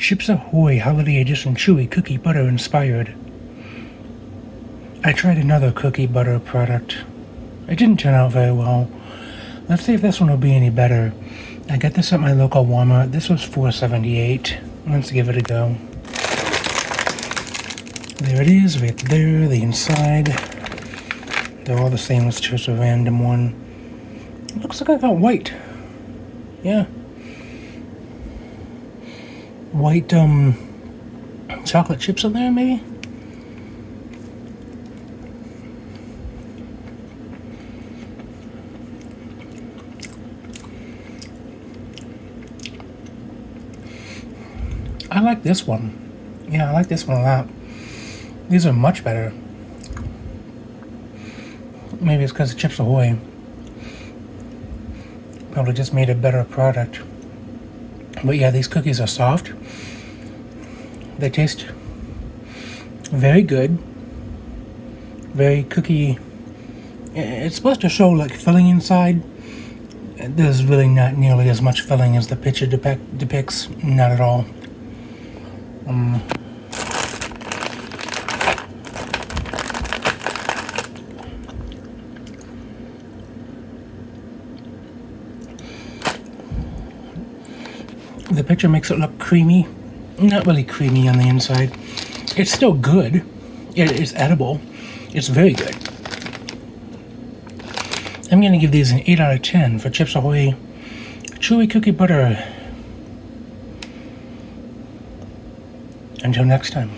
Chips Ahoy Holiday Edition Chewy Cookie Butter Inspired. I tried another cookie butter product. It didn't turn out very well. Let's see if this one will be any better. I got this at my local Walmart. This was $4.78. Let's give it a go. There it is, right there, the inside. They're all the same, let's choose a random one. Looks like I got white. Yeah. White chocolate chips in there, maybe? I like this one. Yeah, I like this one a lot. These are much better. Maybe it's because of Chips Ahoy. Probably just made a better product. But yeah, these cookies are soft. They taste very good. Very cookie. It's supposed to show like filling inside. There's really not nearly as much filling as the picture depicts. Not at all. The picture makes it look creamy. Not really creamy on the inside. It's still good. It is edible. It's very good. I'm going to give these an 8 out of 10 for Chips Ahoy Chewy Cookie Butter. Until next time.